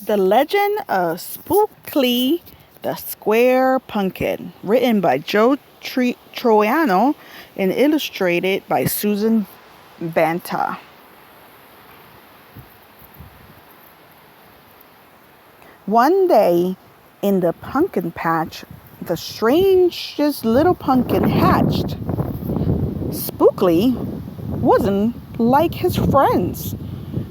The Legend of Spookley, the Square Pumpkin, written by Joe Troiano and illustrated by Susan Banta. One day in the pumpkin patch, the strangest little pumpkin hatched. Spookley wasn't like his friends,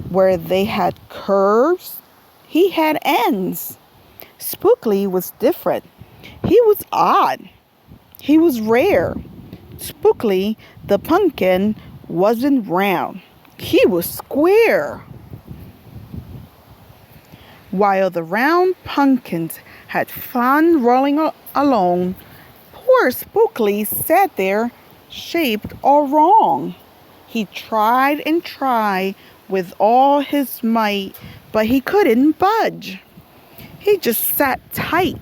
where they had curves. He had ends. Spookley was different. He was odd. He was rare. Spookley, the pumpkin, wasn't round. He was square. While the round pumpkins had fun rolling along, poor Spookley sat there, shaped all wrong. He tried and tried with all his might, but he couldn't budge. He just sat tight.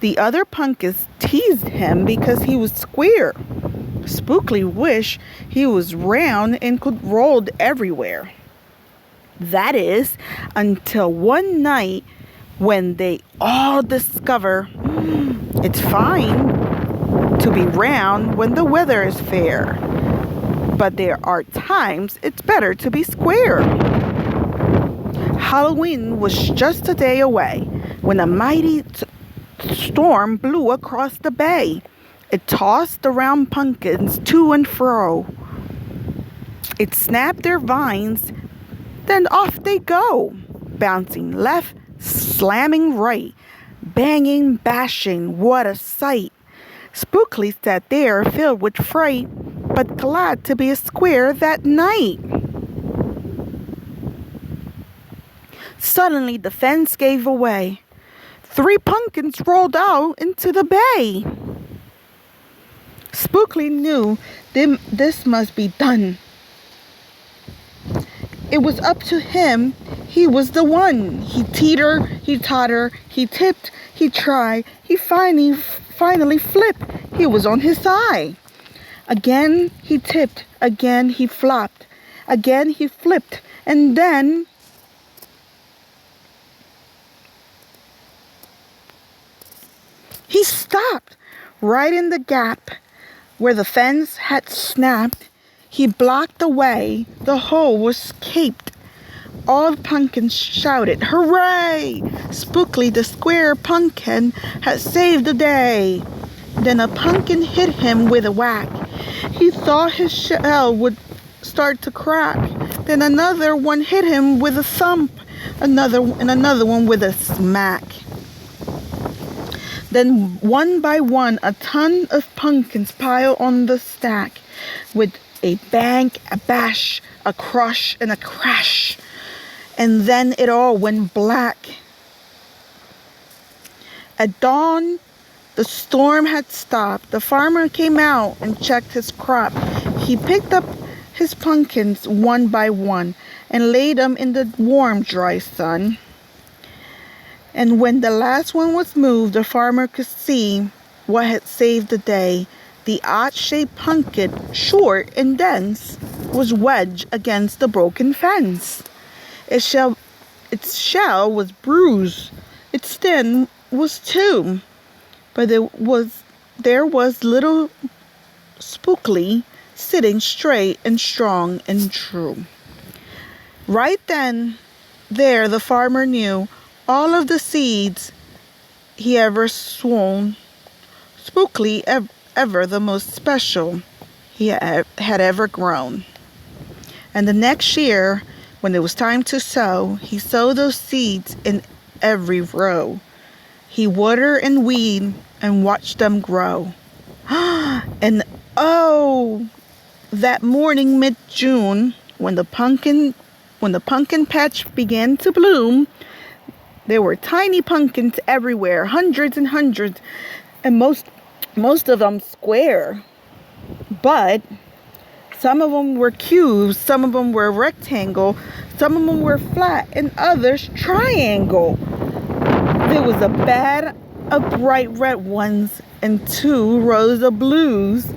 The other pumpkins teased him because he was square. Spookley wished he was round and could roll everywhere. That is, until one night when they all discover it's fine to be round when the weather is fair, but there are times it's better to be square. Halloween was just a day away when a mighty storm blew across the bay. It tossed the round pumpkins to and fro. It snapped their vines. Then off they go, bouncing left, slamming right, banging, bashing. What a sight! Spookley sat there filled with fright, but glad to be a square that night. Suddenly the fence gave away. 3 pumpkins rolled out into the bay. Spookley knew this must be done. It was up to him. He was the one. He teetered, he tottered, he tipped, he tried. He finally flipped. He was on his side. Again he tipped. Again he flopped. Again he flipped. And then he stopped right in the gap where the fence had snapped. He blocked the way. The hole was caped. All the pumpkins shouted, "Hooray!" Spookley, the square pumpkin, had saved the day. Then a pumpkin hit him with a whack. He thought his shell would start to crack. Then another one hit him with a thump. Another one with a smack. Then one by one, a ton of pumpkins piled on the stack with a bang, a bash, a crush, and a crash. And then it all went black. At dawn, the storm had stopped. The farmer came out and checked his crop. He picked up his pumpkins one by one and laid them in the warm, dry sun. And when the last one was moved, the farmer could see what had saved the day. The odd-shaped pumpkin, short and dense, was wedged against the broken fence. Its shell was bruised. Its stem was too. But there was little Spookley sitting straight and strong and true. Right then, there, the farmer knew all of the seeds he ever sown. Spookley ever the most special he had ever grown. And the next year, when it was time to sow, he sowed those seeds in every row. He watered and weeded and watched them grow. And oh, that morning mid-June, when the pumpkin patch began to bloom, there were tiny pumpkins everywhere, hundreds and hundreds, and most of them square. But some of them were cubes, some of them were rectangle, some of them were flat, and others triangle. There was a bed of bright red ones and 2 rows of blues.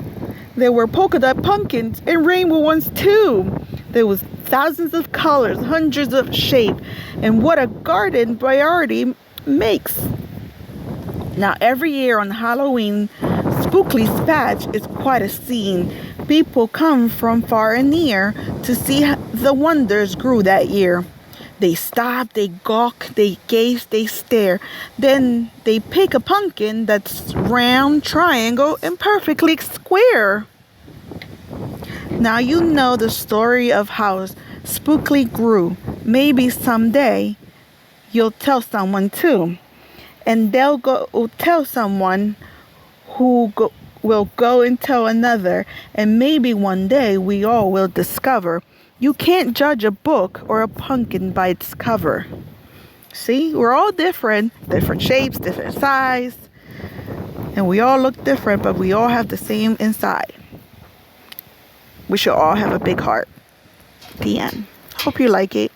There were polka dot pumpkins and rainbow ones too. There was thousands of colors, hundreds of shapes, and what a garden variety makes. Now, every year on Halloween, Spookley's patch is quite a scene. People come from far and near to see the wonders grew that year. They stop, they gawk, they gaze, they stare. Then they pick a pumpkin that's round, triangle, and perfectly square. Now you know the story of how Spookley grew. Maybe someday you'll tell someone too. And they'll go tell someone who will go and tell another. And maybe one day we all will discover you can't judge a book or a pumpkin by its cover. See, we're all different shapes, different size, and we all look different, but we all have the same inside. We should all have a big heart. The end. Hope you like it.